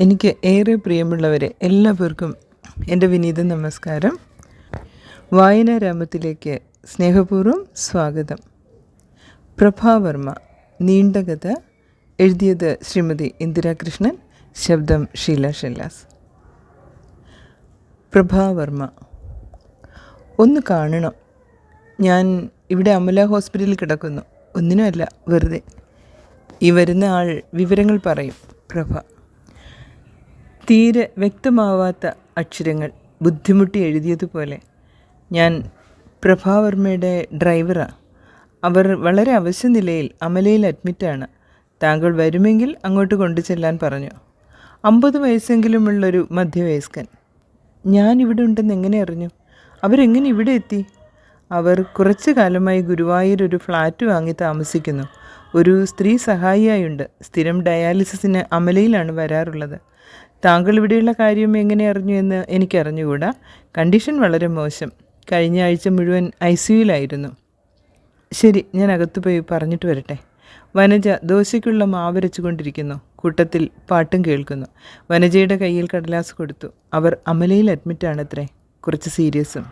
എനിക്ക് ഏറെ പ്രിയമുള്ളവരെ എല്ലാവർക്കും എൻ്റെ വിനീത നമസ്കാരം. വായനാരാമത്തിലേക്ക് സ്നേഹപൂർവ്വം സ്വാഗതം. പ്രഭാവർമ്മ, നീണ്ട കഥ. എഴുതിയത് ശ്രീമതി ഇന്ദിരാകൃഷ്ണൻ, ശബ്ദം ഷീല ഷെല്ലാസ്. പ്രഭാവർമ്മ. ഒന്ന് കാണണം. ഞാൻ ഇവിടെ അമല ഹോസ്പിറ്റലിൽ കിടക്കുന്നു. ഒന്നിനുമല്ല, വെറുതെ. ഈ വരുന്ന ആൾ വിവരങ്ങൾ പറയും. പ്രഭ. തീരെ വ്യക്തമാവാത്ത അക്ഷരങ്ങൾ ബുദ്ധിമുട്ടി എഴുതിയതുപോലെ. ഞാൻ പ്രഭാവർമ്മയുടെ ഡ്രൈവറാണ്. അവർ വളരെ അവശ്യ നിലയിൽ അമലയിൽ അഡ്മിറ്റാണ്. താങ്കൾ വരുമെങ്കിൽ അങ്ങോട്ട് കൊണ്ടു ചെല്ലാൻ പറഞ്ഞു. 50 വയസ്സെങ്കിലുമുള്ളൊരു മധ്യവയസ്കൻ. ഞാനിവിടെ ഉണ്ടെന്ന് എങ്ങനെ അറിഞ്ഞു? അവരെങ്ങനെ ഇവിടെ എത്തി? അവർ കുറച്ചു കാലമായി ഗുരുവായൂർ ഒരു ഫ്ലാറ്റ് വാങ്ങി താമസിക്കുന്നു. ഒരു സ്ത്രീ സഹായിയായുണ്ട്. സ്ഥിരം ഡയാലിസിസിന് അമലയിലാണ് വരാറുള്ളത്. താങ്കൾ ഇവിടെയുള്ള കാര്യം എങ്ങനെ അറിഞ്ഞു എന്ന് എനിക്കറിഞ്ഞുകൂടാ. കണ്ടീഷൻ വളരെ മോശം. കഴിഞ്ഞ ആഴ്ച മുഴുവൻ ICUവിലായിരുന്നു. ശരി, ഞാൻ അകത്തു പോയി പറഞ്ഞിട്ട് വരട്ടെ. വനജ ദോശയ്ക്കുള്ള മാവരച്ചു കൊണ്ടിരിക്കുന്നു. കൂട്ടത്തിൽ പാട്ടും കേൾക്കുന്നു. വനജയുടെ കയ്യിൽ കടലാസ് കൊടുത്തു. അവർ അമലയിൽ അഡ്മിറ്റാണത്രേ. കുറച്ച് സീരിയസും.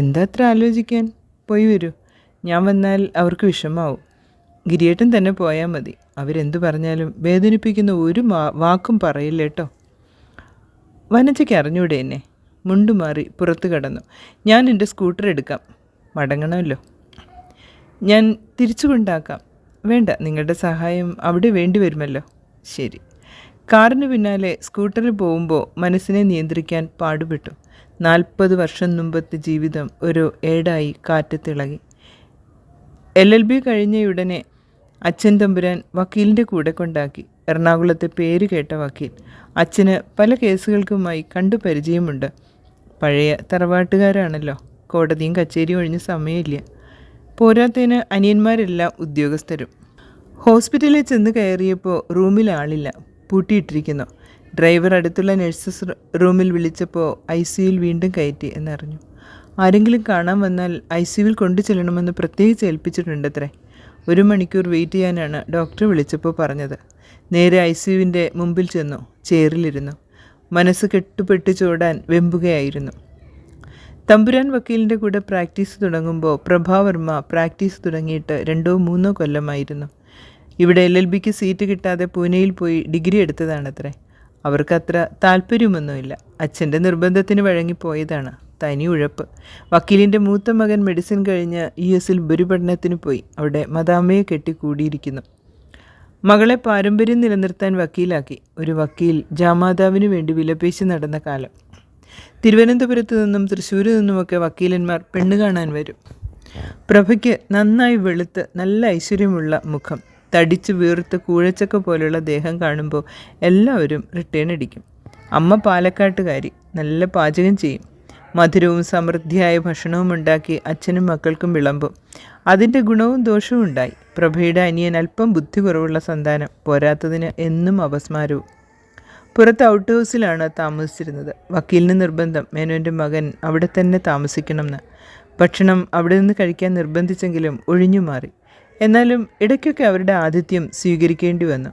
എന്താ അത്ര ആലോചിക്കാൻ? പോയി വരൂ. ഞാൻ വന്നാൽ അവർക്ക് വിഷമാവും. ഗിരിയേട്ടൻ തന്നെ പോയാൽ മതി. അവരെന്തു പറഞ്ഞാലും വേദനിപ്പിക്കുന്ന ഒരു വാക്കും പറയില്ലേട്ടോ. വനജയ്ക്ക് അറിഞ്ഞൂടെ എന്നെ? മുണ്ടുമാറി പുറത്തു കടന്നു. ഞാൻ എൻ്റെ സ്കൂട്ടർ എടുക്കാം. മടങ്ങണമല്ലോ. ഞാൻ തിരിച്ചു കൊണ്ടാക്കാം. വേണ്ട, നിങ്ങളുടെ സഹായം അവിടെ വേണ്ടി വരുമല്ലോ. ശരി. കാറിന് പിന്നാലെ സ്കൂട്ടറിൽ പോകുമ്പോൾ മനസ്സിനെ നിയന്ത്രിക്കാൻ പാടുപെട്ടു. 40 വർഷം മുമ്പത്തെ ജീവിതം ഒരു ഏടായി കാറ്റത്തിളകി. LLB കഴിഞ്ഞയുടനെ അച്ഛൻ തമ്പുരാൻ വക്കീലിൻ്റെ കൂടെ കൊണ്ടാക്കി. എറണാകുളത്തെ പേര് കേട്ട വക്കീൽ. അച്ഛന് പല കേസുകൾക്കുമായി കണ്ടു പരിചയമുണ്ട്. പഴയ തറവാട്ടുകാരാണല്ലോ. കോടതിയും കച്ചേരിയും ഒഴിഞ്ഞ സമയമില്ല. പോരാത്തതിന് അനിയന്മാരെല്ലാം ഉദ്യോഗസ്ഥരും. ഹോസ്പിറ്റലിൽ ചെന്ന് കയറിയപ്പോൾ റൂമിൽ ആളില്ല, പൂട്ടിയിട്ടിരിക്കുന്നു. ഡ്രൈവർ അടുത്തുള്ള നഴ്സസ് റൂമിൽ വിളിച്ചപ്പോൾ ICUവിൽ വീണ്ടും കയറ്റി എന്നറിഞ്ഞു. ആരെങ്കിലും കാണാൻ വന്നാൽ ICUവിൽ കൊണ്ടു ചെല്ലണമെന്ന് പ്രത്യേകിച്ച് ഏൽപ്പിച്ചിട്ടുണ്ടത്രേ. 1 മണിക്കൂർ വെയിറ്റ് ചെയ്യാനാണ് ഡോക്ടർ വിളിച്ചപ്പോൾ പറഞ്ഞത്. നേരെ ICUവിൻ്റെ മുമ്പിൽ ചെന്നു. ചെയറിലിരുന്നു. മനസ്സ് കെട്ടുപെട്ട് ചോടാൻ വെമ്പുകയായിരുന്നു. തമ്പുരാൻ വക്കീലിൻ്റെ കൂടെ പ്രാക്ടീസ് തുടങ്ങുമ്പോൾ പ്രഭാവർമ്മ പ്രാക്ടീസ് തുടങ്ങിയിട്ട് 2-3 കൊല്ലമായിരുന്നു. ഇവിടെ LLBക്ക് സീറ്റ് കിട്ടാതെ പൂനെയിൽ പോയി ഡിഗ്രി എടുത്തതാണത്രേ. അവർക്കത്ര താല്പര്യമൊന്നുമില്ല. അച്ഛൻ്റെ നിർബന്ധത്തിന് വഴങ്ങിപ്പോയതാണ്. തനി ഉഴപ്പ്. വക്കീലിൻ്റെ മൂത്ത മകൻ മെഡിസിൻ കഴിഞ്ഞ് US ഉപരിപഠനത്തിന് പോയി. അവിടെ മദാമ്മയെ കെട്ടിക്കൂടിയിരിക്കുന്നു. മകളെ പാരമ്പര്യം നിലനിർത്താൻ വക്കീലാക്കി. ഒരു വക്കീൽ ജാമാതാവിന് വേണ്ടി വിലപേശി നടന്ന കാലം. തിരുവനന്തപുരത്ത് നിന്നും തൃശ്ശൂരിൽ നിന്നുമൊക്കെ വക്കീലന്മാർ പെണ്ണ് കാണാൻ വരും. പ്രഭയ്ക്ക് നന്നായി വെളുത്ത് നല്ല ഐശ്വര്യമുള്ള മുഖം, തടിച്ച് വീർത്ത് കൂഴച്ചക്ക പോലുള്ള ദേഹം കാണുമ്പോൾ എല്ലാവരും റിട്ടേൺ അടിക്കും. അമ്മ പാലക്കാട്ടുകാരി, നല്ല പാചകം ചെയ്യും. മധുരവും സമൃദ്ധിയായ ഭക്ഷണവും ഉണ്ടാക്കി അച്ഛനും മക്കൾക്കും വിളമ്പും. അതിൻ്റെ ഗുണവും ദോഷവും ഉണ്ടായി. പ്രഭയുടെ അനിയൻ അല്പം ബുദ്ധി കുറവുള്ള സന്താനം. പോരാത്തതിന് എന്നും അപസ്മാരവും. പുറത്ത് ഔട്ട് ഹൗസിലാണ് താമസിച്ചിരുന്നത്. വക്കീലിന് നിർബന്ധം മേനോൻ്റെ മകൻ അവിടെ തന്നെ താമസിക്കണമെന്ന്. ഭക്ഷണം അവിടെ നിന്ന് കഴിക്കാൻ നിർബന്ധിച്ചെങ്കിലും ഒഴിഞ്ഞു മാറി. എന്നാലും ഇടയ്ക്കൊക്കെ അവരുടെ ആതിഥ്യം സ്വീകരിക്കേണ്ടി വന്നു.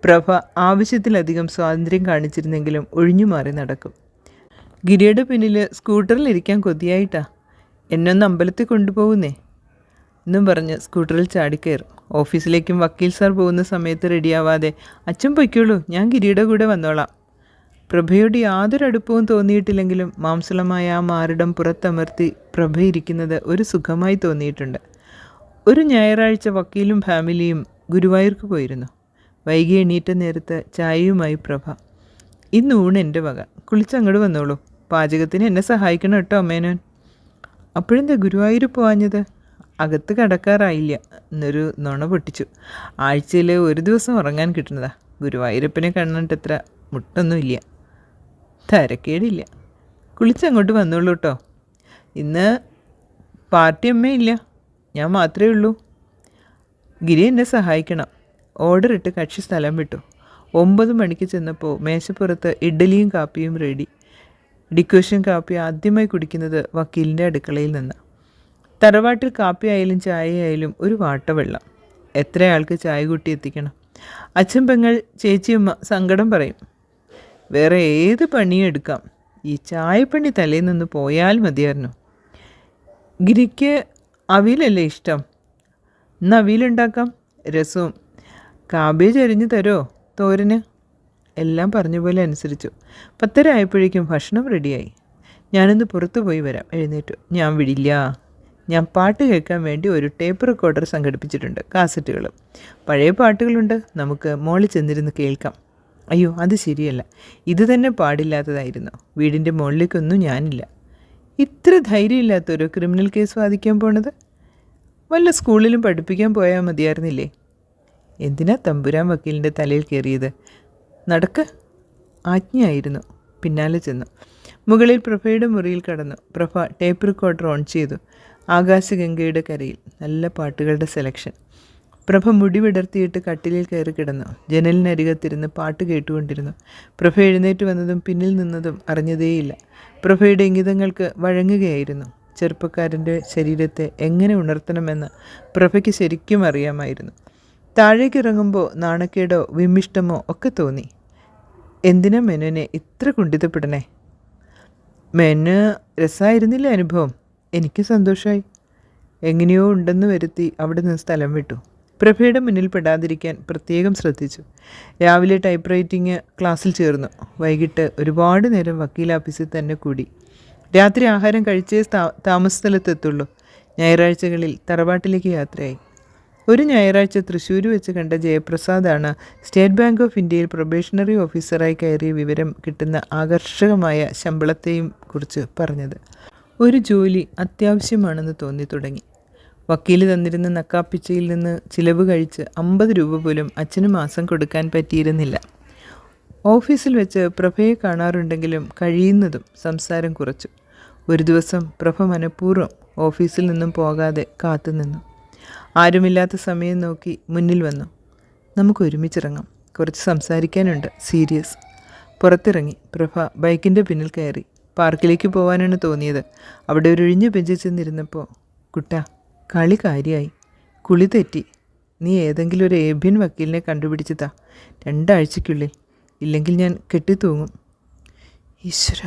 പ്രഭ ആവശ്യത്തിലധികം സ്വാതന്ത്ര്യം കാണിച്ചിരുന്നെങ്കിലും ഒഴിഞ്ഞു മാറി നടക്കും. ഗിരിയുടെ പിന്നിൽ സ്കൂട്ടറിൽ ഇരിക്കാൻ കൊതിയായിട്ടാ. എന്നൊന്ന് അമ്പലത്തിൽ കൊണ്ടുപോകുന്നേ എന്നും പറഞ്ഞ് സ്കൂട്ടറിൽ ചാടിക്കയറും. ഓഫീസിലേക്കും വക്കീൽ സാർ പോകുന്ന സമയത്ത് റെഡിയാവാതെ അച്ഛൻ പൊയ്ക്കോളൂ, ഞാൻ ഗിരിയുടെ കൂടെ വന്നോളാം. പ്രഭയോട് യാതൊരു അടുപ്പവും തോന്നിയിട്ടില്ലെങ്കിലും മാംസളമായ ആ മാറിടം പുറത്തമർത്തി പ്രഭ ഇരിക്കുന്നത് ഒരു സുഖമായി തോന്നിയിട്ടുണ്ട്. ഒരു ഞായറാഴ്ച വക്കീലും ഫാമിലിയും ഗുരുവായൂർക്ക് പോയിരുന്നു. വൈകി എണീറ്റ നേരത്ത് ചായയുമായി പ്രഭ. ഇന്ന് ഊണ് എൻ്റെ വക, കുളിച്ചങ്ങോട്ട് വന്നോളൂ. പാചകത്തിന് എന്നെ സഹായിക്കണം കേട്ടോ മേനോൻ. അപ്പോഴെന്താ ഗുരുവായൂർ പോവാഞ്ഞത്? അകത്ത് കടക്കാറായില്ല എന്നൊരു നുണ പൊട്ടിച്ചു. ആഴ്ചയിൽ ഒരു ദിവസം ഉറങ്ങാൻ കിട്ടുന്നതാ. ഗുരുവായൂരപ്പനെ കണ്ടിട്ടത്ര മുട്ടൊന്നുമില്ല. തരക്കേടില്ല. കുളിച്ചങ്ങോട്ട് വന്നോളൂ കേട്ടോ. ഇന്ന് പാർട്ടി അമ്മയില്ല, ഞാൻ മാത്രമേ ഉള്ളൂ. ഗിരി എന്നെ സഹായിക്കണം. ഓർഡർ ഇട്ട് കക്ഷി സ്ഥലം വിട്ടു. 9 മണിക്ക് ചെന്നപ്പോൾ മേശപ്പുറത്ത് ഇഡ്ഡലിയും കാപ്പിയും റെഡി. ഡിക്കോഷൻ കാപ്പി ആദ്യമായി കുടിക്കുന്നത് വക്കീലിൻ്റെ അടുക്കളയിൽ നിന്ന്. തറവാട്ടിൽ കാപ്പി ആയാലും ചായ ആയാലും ഒരു വാട്ടവെള്ളം. എത്ര ആൾക്ക് ചായ കൂട്ടി എത്തിക്കണം. അച്ഛൻ പെങ്ങൾ ചേച്ചിയമ്മ സങ്കടം പറയും. വേറെ ഏത് പണിയും എടുക്കാം. ഈ ചായപ്പണി തലേയിൽ നിന്ന് പോയാൽ മതിയായിരുന്നു. ഗിരിക്ക് അവിയലല്ലേ ഇഷ്ടം? ഇന്ന് അവിയലുണ്ടാക്കാം. രസവും. കാബേജ് അരിഞ്ഞു തരുമോ തോരന്? എല്ലാം പറഞ്ഞ പോലെ അനുസരിച്ചു. 10:30 ആയപ്പോഴേക്കും ഭക്ഷണം റെഡിയായി. ഞാനൊന്ന് പുറത്തു പോയി വരാം. എഴുന്നേറ്റു. ഞാൻ വിടില്ല. ഞാൻ പാട്ട് കേൾക്കാൻ വേണ്ടി ഒരു ടേപ്പ് റെക്കോർഡർ സംഘടിപ്പിച്ചിട്ടുണ്ട്. കാസറ്റുകളും പഴയ പാട്ടുകളുണ്ട്. നമുക്ക് മോളിൽ ചെന്നിരുന്ന് കേൾക്കാം. അയ്യോ, അത് ശരിയല്ല. ഇത് തന്നെ പാടില്ലാത്തതായിരുന്നു. വീടിൻ്റെ മുകളിലേക്കൊന്നും ഞാനില്ല. ഇത്ര ധൈര്യമില്ലാത്തൊരു ക്രിമിനൽ കേസ് വാദിക്കാൻ പോണത്? വല്ല സ്കൂളിലും പഠിപ്പിക്കാൻ പോയാൽ മതിയായിരുന്നില്ലേ? എന്തിനാ തമ്പുരാൻ വക്കീലിൻ്റെ തലയിൽ കയറിയത്? നടക്ക്. ആജ്ഞയായിരുന്നു. പിന്നാലെ ചെന്നു. മുകളിൽ പ്രഭയുടെ മുറിയിൽ കടന്നു. പ്രഭ ടേപ്പ് റെക്കോർഡർ ഓൺ ചെയ്തു. ആകാശഗംഗയുടെ കരയിൽ നല്ല പാട്ടുകളുടെ സെലക്ഷൻ. പ്രഭ മുടി വിടർത്തിയിട്ട് കട്ടിലിൽ കയറി കിടന്നു. ജനലിനരികത്തിരുന്ന് പാട്ട് കേട്ടുകൊണ്ടിരുന്നു. പ്രഭ എഴുന്നേറ്റ് വന്നതും പിന്നിൽ നിന്നതും അറിഞ്ഞതേയില്ല. പ്രഭയുടെ ഇംഗിതങ്ങൾക്ക് വഴങ്ങുകയായിരുന്നു. ചെറുപ്പക്കാരൻ്റെ ശരീരത്തെ എങ്ങനെ ഉണർത്തണമെന്ന് പ്രഭയ്ക്ക് ശരിക്കും അറിയാമായിരുന്നു. താഴേക്കിറങ്ങുമ്പോൾ നാണക്കേടോ വിമിഷ്ടമോ ഒക്കെ തോന്നി. എന്തിനാ മെനുവിനെ ഇത്ര കുണ്ഠിതപ്പെടണേ? മെനു രസമായിരുന്നില്ല അനുഭവം. എനിക്ക് സന്തോഷമായി. എങ്ങനെയോ ഉണ്ടെന്ന് വരുത്തി അവിടെ നിന്ന് സ്ഥലം വിട്ടു. പ്രഭയുടെ മുന്നിൽ പെടാതിരിക്കാൻ പ്രത്യേകം ശ്രദ്ധിച്ചു. രാവിലെ ടൈപ്പ് റൈറ്റിംഗ് ക്ലാസ്സിൽ ചേർന്നു. വൈകിട്ട് ഒരുപാട് നേരം വക്കീൽ ഓഫീസിൽ തന്നെ കൂടി. രാത്രി ആഹാരം കഴിച്ചേ താമസ സ്ഥലത്തെത്തുള്ളൂ. ഞായറാഴ്ചകളിൽ തറവാട്ടിലേക്ക് യാത്രയായി. ഒരു ഞായറാഴ്ച തൃശ്ശൂർ വെച്ച് കണ്ട ജയപ്രസാദാണ് സ്റ്റേറ്റ് ബാങ്ക് ഓഫ് ഇന്ത്യയിൽ പ്രൊബേഷണറി ഓഫീസറായി കയറിയ വിവരം കിട്ടുന്ന ആകർഷകമായ ശമ്പളത്തെയും കുറിച്ച് പറഞ്ഞത്. ഒരു ജോലി അത്യാവശ്യമാണെന്ന് തോന്നി തുടങ്ങി. വക്കീൽ തന്നിരുന്ന നക്കാപ്പിച്ചയിൽ നിന്ന് ചിലവ് കഴിച്ച് 50 രൂപ പോലും അച്ഛന് മാസം കൊടുക്കാൻ പറ്റിയിരുന്നില്ല. ഓഫീസിൽ വെച്ച് പ്രഭയെ കാണാറുണ്ടെങ്കിലും കഴിയുന്നതും സംസാരം കുറച്ചു. ഒരു ദിവസം പ്രഭ മനഃപൂർവ്വം ഓഫീസിൽ നിന്നും പോകാതെ കാത്തുനിന്നു. ആരുമില്ലാത്ത സമയം നോക്കി മുന്നിൽ വന്നു. നമുക്ക് ഒരുമിച്ചിറങ്ങാം, കുറച്ച് സംസാരിക്കാനുണ്ട്, സീരിയസ്. പുറത്തിറങ്ങി. പ്രഭ ബൈക്കിൻ്റെ പിന്നിൽ കയറി. പാർക്കിലേക്ക് പോകാനാണ് തോന്നിയത്. അവിടെ ഒരു ഒഴിഞ്ഞ ബെഞ്ചിൽ ചെന്നിരുന്നപ്പോൾ, കുട്ടാ, കളി കാര്യമായി. കുളി തെറ്റി. നീ ഏതെങ്കിലും ഒരു ഏഭ്യൻ വക്കീലിനെ കണ്ടുപിടിച്ചതാ 2 ആഴ്ചയ്ക്കുള്ളിൽ. ഇല്ലെങ്കിൽ ഞാൻ കെട്ടിത്തൂങ്ങും. ഈശ്വര.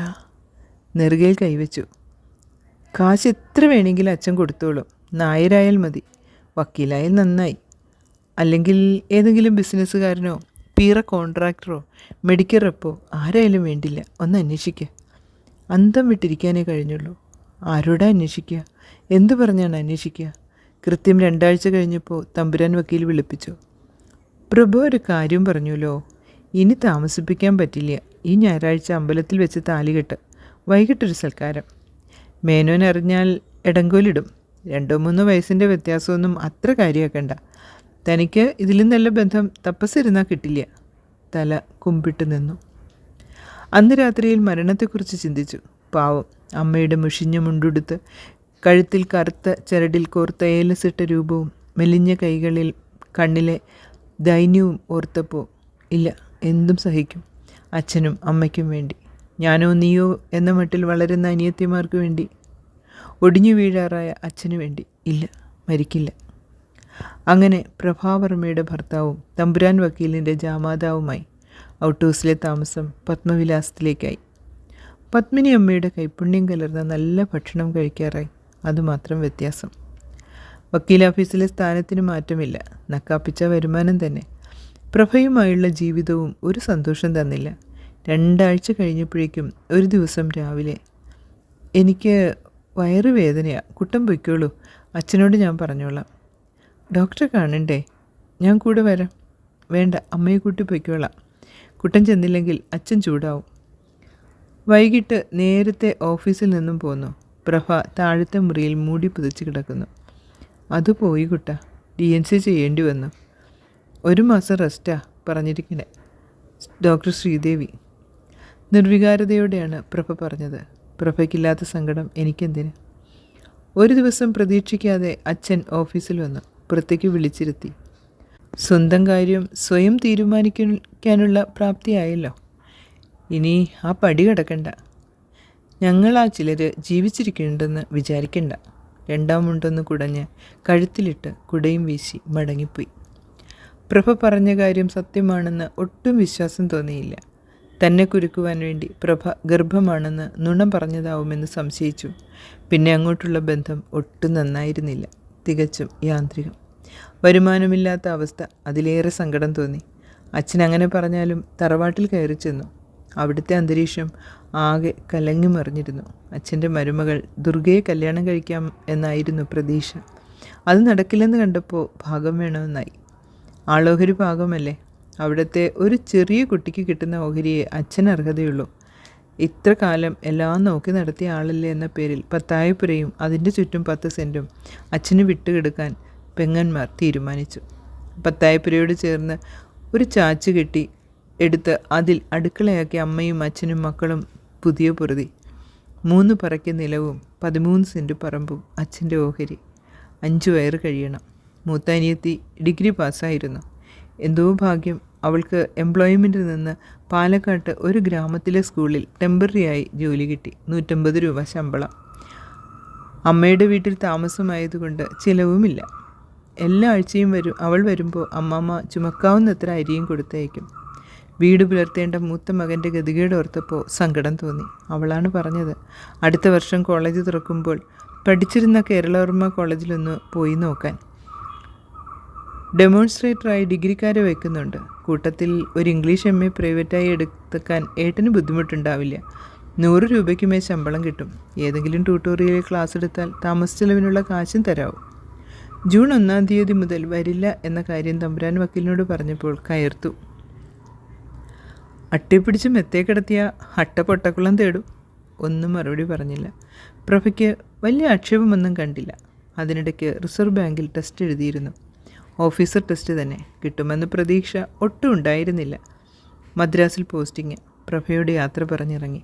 നെറുകയിൽ കൈവച്ചു. കാശ് എത്ര വേണമെങ്കിലും അച്ഛൻ കൊടുത്തോളും. നായരായാൽ മതി. വക്കീലായാൽ നന്നായി. അല്ലെങ്കിൽ ഏതെങ്കിലും ബിസിനസ്സുകാരനോ പീറ കോൺട്രാക്ടറോ മെഡിക്കൽ റെപ്പോ ആരായാലും വേണ്ടില്ല. ഒന്ന് അന്വേഷിക്കുക. അന്തം വിട്ടിരിക്കാനേ കഴിഞ്ഞുള്ളൂ. ആരോടാ അന്വേഷിക്കുക? എന്തു പറഞ്ഞാണ് അന്വേഷിക്കുക? കൃത്യം 2 ആഴ്ച കഴിഞ്ഞപ്പോൾ തമ്പുരാൻ വക്കീൽ വിളിപ്പിച്ചു. പ്രഭു ഒരു കാര്യം പറഞ്ഞല്ലോ. ഇനി താമസിപ്പിക്കാൻ പറ്റില്ല. ഈ ഞായറാഴ്ച അമ്പലത്തിൽ വെച്ച് താലികെട്ട്. വൈകിട്ടൊരു സൽക്കാരം. മേനോൻ അറിഞ്ഞാൽ എടങ്കോലിടും. 2-3 വയസ്സിൻ്റെ വ്യത്യാസമൊന്നും അത്ര കാര്യമാക്കണ്ട. തനിക്ക് ഇതിലും നല്ല ബന്ധം തപ്പസ്സിരുന്നാൽ കിട്ടില്ല. തല കുമ്പിട്ട് നിന്നു. അന്ന് രാത്രിയിൽ മരണത്തെക്കുറിച്ച് ചിന്തിച്ചു. പാവം അമ്മയുടെ മുഷിഞ്ഞ മുണ്ടുടുത്ത് കഴുത്തിൽ കറുത്ത ചരടിൽ കോർത്ത ഏലസിട്ട രൂപവും മെലിഞ്ഞ കൈകളിൽ കണ്ണിലെ ദൈന്യവും ഓർത്തപ്പോൾ, ഇല്ല, എന്തും സഹിക്കും. അച്ഛനും അമ്മയ്ക്കും വേണ്ടി. ഞാനോ നീയോ എന്ന മട്ടിൽ വളരുന്ന അനിയത്തിമാർക്ക് വേണ്ടി. ഒടിഞ്ഞു വീഴാറായ അച്ഛനു വേണ്ടി. ഇല്ല, മരിക്കില്ല. അങ്ങനെ പ്രഭാവർമ്മയുടെ ഭർത്താവും തമ്പുരാൻ വക്കീലിൻ്റെ ജാമാതാവുമായി ഔട്ട് ഹൗസിലെ താമസം പത്മവിലാസത്തിലേക്കായി. പത്മിനി അമ്മയുടെ കൈപ്പുണ്യം കലർന്ന നല്ല ഭക്ഷണം കഴിക്കാറായി. അതുമാത്രം വ്യത്യാസം. വക്കീൽ ഓഫീസിലെ സ്ഥാനത്തിന് മാറ്റമില്ല. നക്കാപ്പിച്ച വരുമാനം തന്നെ. പ്രഭയുമായുള്ള ജീവിതവും ഒരു സന്തോഷം തന്നില്ല. 2 ആഴ്ച കഴിഞ്ഞപ്പോഴേക്കും ഒരു ദിവസം രാവിലെ, എനിക്ക് വയറുവേദനയാണ്, കുട്ടൻ പൊയ്ക്കോളൂ, അച്ഛനോട് ഞാൻ പറഞ്ഞോളാം. ഡോക്ടറെ കാണണ്ടേ? ഞാൻ കൂടെ വരാം. വേണ്ട, അമ്മയെ കൂട്ടി പൊയ്ക്കോളാം. കുട്ടൻ ചെന്നില്ലെങ്കിൽ അച്ഛൻ ചൂടാവും. വൈകിട്ട് നേരത്തെ ഓഫീസിൽ നിന്നും പോന്നു. പ്രഭ താഴത്തെ മുറിയിൽ മൂടി പുതച്ച് കിടക്കുന്നു. അത് പോയി കുട്ട. DNC ചെയ്യേണ്ടി വന്നു. 1 മാസം റെസ്റ്റാ പറഞ്ഞിരിക്കണേ. ഡോക്ടർ ശ്രീദേവി. നിർവികാരതയോടെയാണ് പ്രഭ പറഞ്ഞത്. പ്രഭയ്ക്കില്ലാത്ത സങ്കടം എനിക്കെന്തിന്? ഒരു ദിവസം പ്രതീക്ഷിക്കാതെ അച്ഛൻ ഓഫീസിൽ വന്നു. പുറത്തേക്ക് വിളിച്ചിരുത്തി. സ്വന്തം കാര്യം സ്വയം തീരുമാനിക്കാനുള്ള പ്രാപ്തിയായല്ലോ. ഇനി ആ പടി കിടക്കണ്ട. ഞങ്ങളാ ചിലർ ജീവിച്ചിരിക്കുന്നുണ്ടെന്ന് വിചാരിക്കണ്ട. 2ാം മുണ്ടൊന്ന് കുടഞ്ഞ് കഴുത്തിലിട്ട് കുടയും വീശി മടങ്ങിപ്പോയി. പ്രഭ പറഞ്ഞ കാര്യം സത്യമാണെന്ന് ഒട്ടും വിശ്വാസം തോന്നിയില്ല. തന്നെ കുരുക്കുവാൻ വേണ്ടി പ്രഭ ഗർഭമാണെന്ന് നുണ പറഞ്ഞതാവുമെന്ന് സംശയിച്ചു. പിന്നെ അങ്ങോട്ടുള്ള ബന്ധം ഒട്ടും നന്നായിരുന്നില്ല, തികച്ചും യാന്ത്രികം. വരുമാനമില്ലാത്ത അവസ്ഥ അതിലേറെ സങ്കടം തോന്നി. അച്ഛൻ അങ്ങനെ പറഞ്ഞാലും തറവാട്ടിൽ കയറി ചെന്നു. അവിടുത്തെ അന്തരീക്ഷം ആകെ കലങ്ങി മറിഞ്ഞിരുന്നു. അച്ഛൻ്റെ മരുമകൾ ദുർഗയെ കല്യാണം കഴിക്കാം എന്നായിരുന്നു പ്രതീക്ഷ. അത് നടക്കില്ലെന്ന് കണ്ടപ്പോൾ ഭാഗം വേണമെന്നായി. ആളോഹരി ഭാഗമല്ലേ, അവിടുത്തെ ഒരു ചെറിയ കുട്ടിക്ക് കിട്ടുന്ന ഓഹരിയെ അച്ഛന് അർഹതയുള്ളൂ. ഇത്ര കാലം എല്ലാം നോക്കി നടത്തിയ ആളല്ലേ എന്ന പേരിൽ പത്തായപ്പുരയും അതിൻ്റെ ചുറ്റും 10 സെൻറ്റും അച്ഛന് വിട്ടുകിടക്കാൻ പെങ്ങന്മാർ തീരുമാനിച്ചു. പത്തായപ്പുരയോട് ചേർന്ന് ഒരു ചാച്ച് കെട്ടി എടുത്ത് അതിൽ അടുക്കളയാക്കി അമ്മയും അച്ഛനും മക്കളും പുതിയ പൊറുതി. 3 പറയ്ക്ക് നിലവും 13 സെൻറ്റ് പറമ്പും അച്ഛൻ്റെ ഓഹരി. 5 വയറ് കഴിയണം. മൂത്ത അനിയത്തി ഡിഗ്രി പാസ്സായിരുന്നു. എന്തോ ഭാഗ്യം, അവൾക്ക് എംപ്ലോയ്മെൻറ്റിൽ നിന്ന് പാലക്കാട്ട് ഒരു ഗ്രാമത്തിലെ സ്കൂളിൽ ടെമ്പററിയായി ജോലി കിട്ടി. 150 രൂപ ശമ്പളം. അമ്മയുടെ വീട്ടിൽ താമസമായതുകൊണ്ട് ചിലവുമില്ല. എല്ലാ ആഴ്ചയും അവൾ വരുമ്പോൾ അമ്മമ്മ ചുമക്കാവുന്നത്ര അരിയും കൊടുത്തയക്കും. വീട് പുലർത്തേണ്ട മൂത്ത മകൻ്റെ ഗതികേട് ഓർത്തപ്പോൾ സങ്കടം തോന്നി. അവളാണ് പറഞ്ഞത്, അടുത്ത വർഷം കോളേജ് തുറക്കുമ്പോൾ പഠിച്ചിരുന്ന കേരളവർമ്മ കോളേജിലൊന്ന് പോയി നോക്കാൻ. ഡെമോൺസ്ട്രേറ്ററായി ഡിഗ്രിക്കാരെ വയ്ക്കുന്നുണ്ട്. കൂട്ടത്തിൽ ഒരു ഇംഗ്ലീഷ് MA പ്രൈവറ്റായി എടുക്കാൻ ഏട്ടന് ബുദ്ധിമുട്ടുണ്ടാവില്ല. 100 രൂപയ്ക്ക് മേൽ ശമ്പളം കിട്ടും. ഏതെങ്കിലും ട്യൂട്ടോറിയലിൽ ക്ലാസ് എടുത്താൽ താമസ ചെലവിനുള്ള കാശും തരാവും. ജൂൺ 1-ാം തീയതി മുതൽ വരില്ല എന്ന കാര്യം തമ്പുരാൻ വക്കീലിനോട് പറഞ്ഞപ്പോൾ കയർത്തു. അട്ടിപ്പിടിച്ച് മെത്തേ കിടത്തിയ അട്ട പൊട്ടക്കുളം തേടും. ഒന്നും മറുപടി പറഞ്ഞില്ല. പ്രഭയ്ക്ക് വലിയ ആക്ഷേപമൊന്നും കണ്ടില്ല. അതിനിടയ്ക്ക് റിസർവ് ബാങ്കിൽ ടെസ്റ്റ് എഴുതിയിരുന്നു. ഓഫീസർ ടെസ്റ്റ് തന്നെ. കിട്ടുമെന്ന് പ്രതീക്ഷ ഒട്ടും ഉണ്ടായിരുന്നില്ല. മദ്രാസിൽ പോസ്റ്റിങ്. പ്രഭയോട് യാത്ര പറഞ്ഞിറങ്ങി.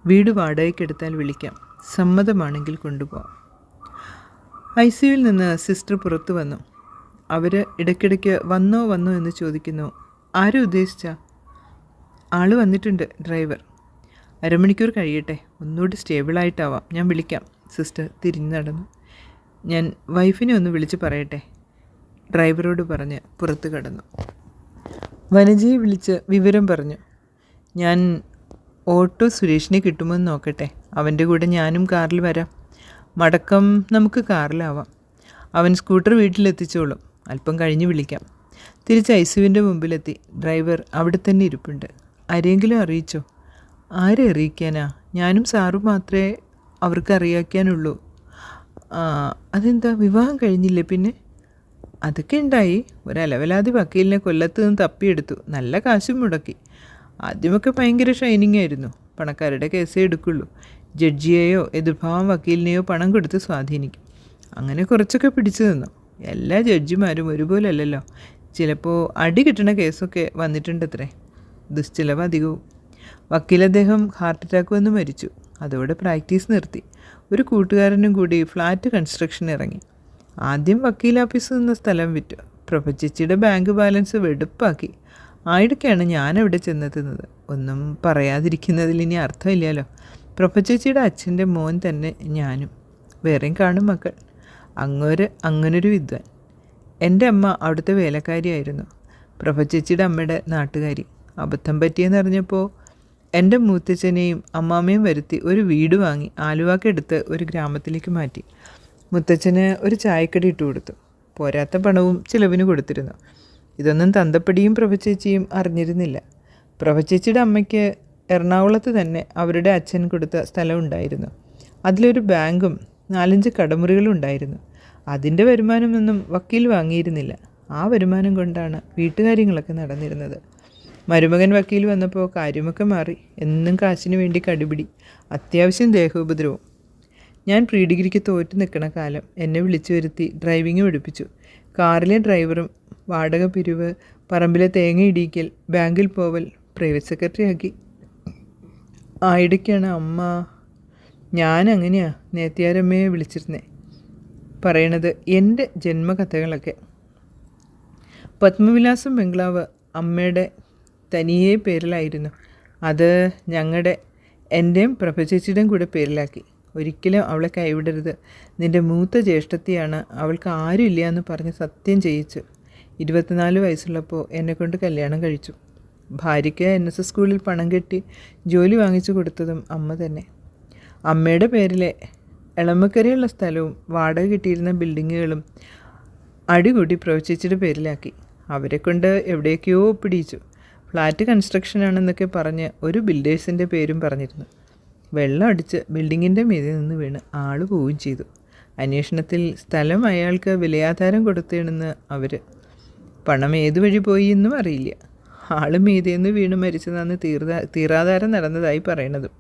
വീട് വാടകയ്ക്കെടുത്താൽ വിളിക്കാം, സമ്മതമാണെങ്കിൽ കൊണ്ടുപോകാം. ICUവിൽ നിന്ന് സിസ്റ്റർ പുറത്തു വന്നു. അവർ ഇടയ്ക്കിടയ്ക്ക് വന്നോ എന്ന് ചോദിക്കുന്നു. ആരും ഉദ്ദേശിച്ചാ? ആൾ വന്നിട്ടുണ്ട്, ഡ്രൈവർ. അരമണിക്കൂർ കഴിയട്ടെ, ഒന്നുകൂടി സ്റ്റേബിളായിട്ടാവാം, ഞാൻ വിളിക്കാം. സിസ്റ്റർ തിരിഞ്ഞു നടന്നു. ഞാൻ വൈഫിനെ ഒന്ന് വിളിച്ച് പറയട്ടെ, ഡ്രൈവറോട് പറഞ്ഞ് പുറത്ത് കടന്നു. വനജയെ വിളിച്ച് വിവരം പറഞ്ഞു. ഞാൻ ഓട്ടോ സുരേഷിനെ കിട്ടുമെന്ന് നോക്കട്ടെ, അവൻ്റെ കൂടെ ഞാനും കാറിൽ വരാം. മടക്കം നമുക്ക് കാറിലാവാം. അവൻ സ്കൂട്ടർ വീട്ടിലെത്തിച്ചോളും. അല്പം കഴിഞ്ഞ് വിളിക്കാം. തിരിച്ച് ICUവിൻ്റെ മുമ്പിലെത്തി. ഡ്രൈവർ അവിടെ തന്നെ ഇരിപ്പുണ്ട്. ആരെങ്കിലും അറിയിച്ചോ? ആരെ അറിയിക്കാനാ? ഞാനും സാറും മാത്രമേ അവർക്ക് അറിയിക്കാനുള്ളൂ. അതെന്താ, വിവാഹം കഴിഞ്ഞില്ലേ? പിന്നെ അതൊക്കെ ഉണ്ടായി. ഒരലവലാതി വക്കീലിനെ കൊല്ലത്ത് നിന്ന് തപ്പിയെടുത്തു. നല്ല കാശും മുടക്കി. ആദ്യമൊക്കെ ഭയങ്കര ഷൈനിങ് ആയിരുന്നു. പണക്കാരുടെ കേസേ എടുക്കുള്ളൂ. ജഡ്ജിയെയോ എതിർഭാവം വക്കീലിനെയോ പണം കൊടുത്ത് സ്വാധീനിക്കും. അങ്ങനെ കുറച്ചൊക്കെ പിടിച്ചു നിന്നു. എല്ലാ ജഡ്ജിമാരും ഒരുപോലെ അല്ലല്ലോ. ചിലപ്പോൾ അടി കിട്ടുന്ന കേസൊക്കെ വന്നിട്ടുണ്ടത്രേ. ദുശ്ചിലവ് അധികവും. വക്കീൽ അദ്ദേഹം ഹാർട്ട് അറ്റാക്ക് വന്ന് മരിച്ചു. അതോടെ പ്രാക്ടീസ് നിർത്തി. ഒരു കൂട്ടുകാരനും കൂടി ഫ്ലാറ്റ് കൺസ്ട്രക്ഷൻ ഇറങ്ങി. ആദ്യം വക്കീൽ ഓഫീസ് നിന്ന സ്ഥലം വിറ്റു. പ്രഭചേച്ചിയുടെ ബാങ്ക് ബാലൻസ് വെടുപ്പാക്കി. ആയിടയ്ക്കാണ് ഞാനവിടെ ചെന്നെത്തുന്നത്. ഒന്നും പറയാതിരിക്കുന്നതിൽ ഇനി അർത്ഥമില്ലല്ലോ. പ്രഭചേച്ചിയുടെ അച്ഛൻ്റെ മോൻ തന്നെ ഞാനും. വേറെയും കാണും മക്കൾ. അങ്ങനൊരു വിദ്വാൻ. എൻ്റെ അമ്മ അവിടുത്തെ വേലക്കാരിയായിരുന്നു. പ്രഭചേച്ചിയുടെ അമ്മയുടെ നാട്ടുകാരി. അബദ്ധം പറ്റിയെന്നറിഞ്ഞപ്പോൾ എൻ്റെ മൂത്തച്ഛനെയും അമ്മാമ്മയും വരുത്തി ഒരു വീട് വാങ്ങി ആലുവാക്കെടുത്ത് ഒരു ഗ്രാമത്തിലേക്ക് മാറ്റി. മുത്തച്ഛന് ഒരു ചായക്കടി ഇട്ട് കൊടുത്തു. പോരാത്ത പണവും ചിലവിന് കൊടുത്തിരുന്നു. ഇതൊന്നും തന്തപ്പടിയും പ്രഭചേച്ചിയും അറിഞ്ഞിരുന്നില്ല. പ്രഭചേച്ചിയുടെ അമ്മയ്ക്ക് എറണാകുളത്ത് തന്നെ അവരുടെ അച്ഛൻ കൊടുത്ത സ്ഥലം ഉണ്ടായിരുന്നു. അതിലൊരു ബാങ്കും 4-5 കടമുറികളും ഉണ്ടായിരുന്നു. അതിൻ്റെ വരുമാനമൊന്നും വക്കീൽ വാങ്ങിയിരുന്നില്ല. ആ വരുമാനം കൊണ്ടാണ് വീട്ടുകാര്യങ്ങളൊക്കെ നടന്നിരുന്നത്. മരുമകൻ വക്കീൽ വന്നപ്പോൾ കാര്യമൊക്കെ മാറി. എന്നും കാശിന് വേണ്ടി കടിപിടി, അത്യാവശ്യം ദേഹോപദ്രവം. ഞാൻ പ്രീ ഡിഗ്രിക്ക് തോറ്റ് നിൽക്കണ കാലം എന്നെ വിളിച്ചു വരുത്തി ഡ്രൈവിങ് പഠിപ്പിച്ചു. കാറിലെ ഡ്രൈവറും, വാടക പിരിവ്, പറമ്പിലെ തേങ്ങ ഇടിക്കൽ, ബാങ്കിൽ പോവൽ, പ്രൈവറ്റ് സെക്രട്ടറി ആക്കി. ആയിടയ്ക്കാണ് അമ്മ, ഞാൻ അങ്ങനെയാ നേത്തിയാരമ്മയെ വിളിച്ചിരുന്നേ, പറയണത് എൻ്റെ ജന്മകഥകളൊക്കെ. പത്മവിലാസം ബംഗ്ലാവ് അമ്മയുടെ തനിയെ പേരിലായിരുന്നു. അത് എൻ്റെയും പ്രഭചേച്ചിയുടെയും കൂടെ പേരിലാക്കി. ഒരിക്കലും അവളെ കൈവിടരുത്. നിൻ്റെ മൂത്ത ജ്യേഷ്ഠത്തിയാണ്, അവൾക്ക് ആരുമില്ല എന്ന് പറഞ്ഞ് സത്യം ചെയ്യിച്ചു. 24 വയസ്സുള്ളപ്പോൾ എന്നെക്കൊണ്ട് കല്യാണം കഴിച്ചു. ഭാര്യയ്ക്ക് NSS സ്കൂളിൽ പണം കെട്ടി ജോലി വാങ്ങിച്ചു കൊടുത്തതും അമ്മ തന്നെ. അമ്മയുടെ പേരിലെ എളമക്കരയുള്ള സ്ഥലവും വാടക കിട്ടിയിരുന്ന ബിൽഡിങ്ങുകളും അടികൂടി പ്രവചിച്ചിട്ട് പേരിലാക്കി. അവരെ കൊണ്ട് എവിടേക്കോ ഒപ്പിടിച്ചു. ഫ്ലാറ്റ് കൺസ്ട്രക്ഷനാണെന്നൊക്കെ പറഞ്ഞ് ഒരു ബിൽഡേഴ്സിൻ്റെ പേരും പറഞ്ഞിരുന്നു. വെള്ളം അടിച്ച് ബിൽഡിങ്ങിൻ്റെ മീതെ നിന്ന് വീണ് ആൾ പോവുകയും ചെയ്തു. അന്വേഷണത്തിൽ സ്ഥലം അയാൾക്ക് വിലയാധാരം കൊടുത്തേണെന്ന് അവർ. പണം ഏതുവഴി പോയി എന്നും അറിയില്ല. ആൾ മീതേന്ന് വീണ് മരിച്ചതാന്ന് തീരാധാരം നടന്നതായി പറയണതും.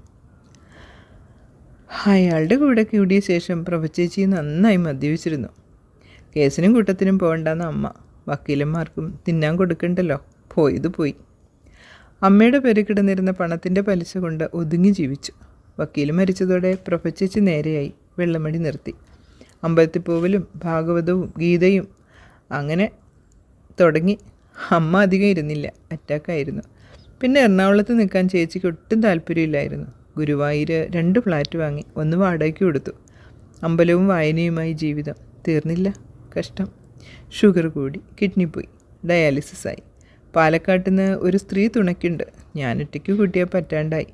അയാളുടെ കൂടെ കൂടിയ ശേഷം പ്രഭചേച്ചി നന്നായി മദ്യപിച്ചിരുന്നു. കേസിനും കൂട്ടത്തിനും പോകണ്ടെന്ന അമ്മ. വക്കീലന്മാർക്കും തിന്നാൻ കൊടുക്കണ്ടല്ലോ, പോയത് പോയി. അമ്മയുടെ പേരിൽ കിടന്നിരുന്ന പണത്തിൻ്റെ പലിശ കൊണ്ട് ഒതുങ്ങി ജീവിച്ചു. വക്കീൽ മരിച്ചതോടെ പ്രഭചേച്ചി നേരെയായി. വെള്ളമടി നിർത്തി. അമ്പലത്തിൽ പോവലും ഭാഗവതവും ഗീതയും അങ്ങനെ തുടങ്ങി. അമ്മ അധികം ഇരുന്നില്ല, അറ്റാക്കായിരുന്നു. പിന്നെ എറണാകുളത്ത് നിൽക്കാൻ ചേച്ചിക്ക് ഒട്ടും താല്പര്യമില്ലായിരുന്നു. ഗുരുവായൂർ 2 ഫ്ലാറ്റ് വാങ്ങി, 1 വാടകയ്ക്ക് കൊടുത്തു. അമ്പലവും വായനയുമായി ജീവിതം. തീർന്നില്ല, കഷ്ടം. ഷുഗർ കൂടി, കിഡ്നി പോയി, ഡയാലിസിസായി. പാലക്കാട്ടിൽ നിന്ന് ഒരു സ്ത്രീ തുണയ്ക്കുണ്ട്. ഞാൻ ഒറ്റയ്ക്ക് കൂട്ടിയാൽ പറ്റാണ്ടായി.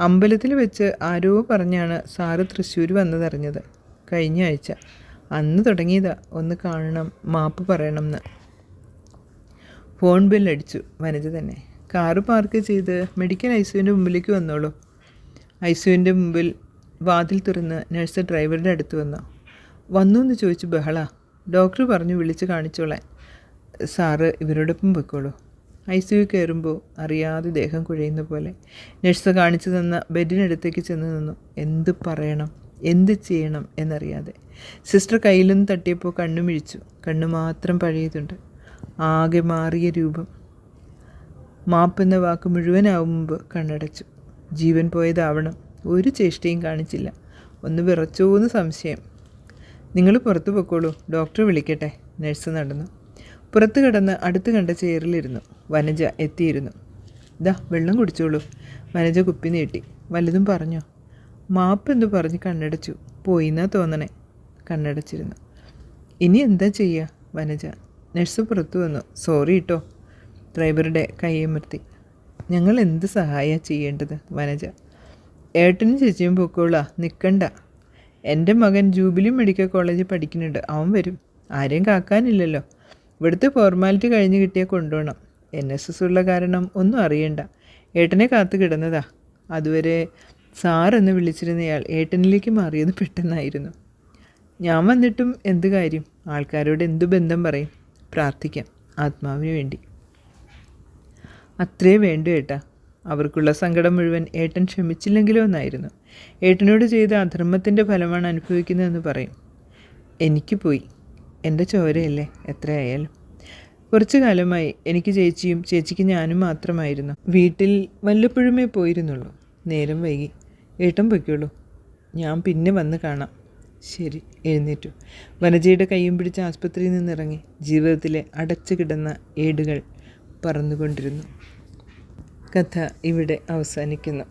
അമ്പലത്തിൽ വെച്ച് ആരോ പറഞ്ഞാണ് സാറ് തൃശ്ശൂർ വന്നതറിഞ്ഞത്. കഴിഞ്ഞ ആഴ്ച. അന്ന് തുടങ്ങിയതാ ഒന്ന് കാണണം, മാപ്പ് പറയണം എന്ന്. ഫോൺ ബില്ലടിച്ചു. വനജ തന്നെ. കാറ് പാർക്ക് ചെയ്ത് മെഡിക്കൽ ICUവിൻ്റെ മുമ്പിലേക്ക് വന്നോളൂ. ICUവിൻ്റെ മുമ്പിൽ വാതിൽ തുറന്ന് നഴ്സ് ഡ്രൈവറുടെ അടുത്ത് വന്നു എന്ന് ചോദിച്ചു ബഹള. ഡോക്ടർ പറഞ്ഞു വിളിച്ച് കാണിച്ചോളാൻ. സാറ് ഇവരോടൊപ്പം വെക്കോളൂ. ICU കയറുമ്പോൾ അറിയാതെ ദേഹം കുഴയുന്ന പോലെ നഴ്സ് കാണിച്ചു തന്ന ബെഡിനടുത്തേക്ക് ചെന്ന് നിന്നു. എന്ത് പറയണം, എന്ത് ചെയ്യണം എന്നറിയാതെ. സിസ്റ്റർ കയ്യിലൊന്ന് തട്ടിയപ്പോൾ കണ്ണു മിഴിച്ചു. കണ്ണു മാത്രം പഴയതുണ്ട്. ആകെ മാറിയ രൂപം. മാപ്പെന്ന വാക്ക് മുഴുവനാവും മുമ്പ് കണ്ണടച്ചു. ജീവൻ പോയതാവണം. ഒരു ചേഷ്ടയും കാണിച്ചില്ല. ഒന്ന് വിറച്ചോന്ന് സംശയം. നിങ്ങൾ പുറത്തു പൊക്കോളൂ, ഡോക്ടർ വിളിക്കട്ടെ. നഴ്സ് നടന്നു. പുറത്ത് കിടന്ന് അടുത്ത് കണ്ട ചെയറിലിരുന്നു. വനജ എത്തിയിരുന്നു. ദാ വെള്ളം കുടിച്ചോളൂ. വനജ കുപ്പി നീട്ടി. വല്ലതും പറഞ്ഞോ? മാപ്പെന്ന് പറഞ്ഞ് കണ്ണടച്ചു. പോയിന്നാ തോന്നണേ. കണ്ണടച്ചിരുന്നു. ഇനി എന്താ ചെയ്യുക? വനജ. നഴ്സ് പുറത്തു വന്നു. സോറി കേട്ടോ. ഡ്രൈവറുടെ കൈയമർത്തി. ഞങ്ങൾ എന്ത് സഹായമാണ് ചെയ്യേണ്ടത്? വനജ. ഏട്ടനും ചേച്ചിയും പൊക്കോളാ, നിൽക്കണ്ട. എൻ്റെ മകൻ ജൂബിലി മെഡിക്കൽ കോളേജിൽ പഠിക്കുന്നുണ്ട്. അവൻ വരും. ആരെയും കാക്കാനില്ലല്ലോ. ഇവിടുത്തെ ഫോർമാലിറ്റി കഴിഞ്ഞ് കിട്ടിയാൽ കൊണ്ടുപോകണം. NSS ഉള്ള കാരണം ഒന്നും അറിയണ്ട. ഏട്ടനെ കാത്തു കിടന്നതാ. അതുവരെ സാറെന്ന് വിളിച്ചിരുന്നയാൾ ഏട്ടനിലേക്ക് മാറിയത് പെട്ടെന്നായിരുന്നു. ഞാൻ വന്നിട്ടും എന്ത് കാര്യം? ആൾക്കാരോട് എന്തു ബന്ധം പറയും? പ്രാർത്ഥിക്കാം, ആത്മാവിന് വേണ്ടി. അത്രേ വേണ്ടു ഏട്ടാ. അവർക്കുള്ള സങ്കടം മുഴുവൻ ഏട്ടൻ ക്ഷമിച്ചില്ലെങ്കിലോ എന്നായിരുന്നു. ഏട്ടനോട് ചെയ്ത അധർമ്മത്തിൻ്റെ ഫലമാണ് അനുഭവിക്കുന്നതെന്ന് പറയും. എനിക്ക് പോയി. എൻ്റെ ചോരയല്ലേ, എത്രയായാലും. കുറച്ചു കാലമായി എനിക്ക് ചേച്ചിയും ചേച്ചിക്ക് ഞാനും മാത്രമായിരുന്നു. വീട്ടിൽ വല്ലപ്പോഴുമേ പോയിരുന്നുള്ളൂ. നേരം വൈകി. ഏട്ടൻ പൊയ്ക്കോളൂ, ഞാൻ പിന്നെ വന്ന് കാണാം. ശരി. എഴുന്നേറ്റു. വനജയുടെ കൈയും പിടിച്ച് ആസ്പത്രിയിൽ നിന്നിറങ്ങി. ജീവിതത്തിലെ അടച്ചു കിടന്ന ഏടുകൾ പറന്നുകൊണ്ടിരുന്നു. കഥ ഇവിടെ അവസാനിക്കുന്നു.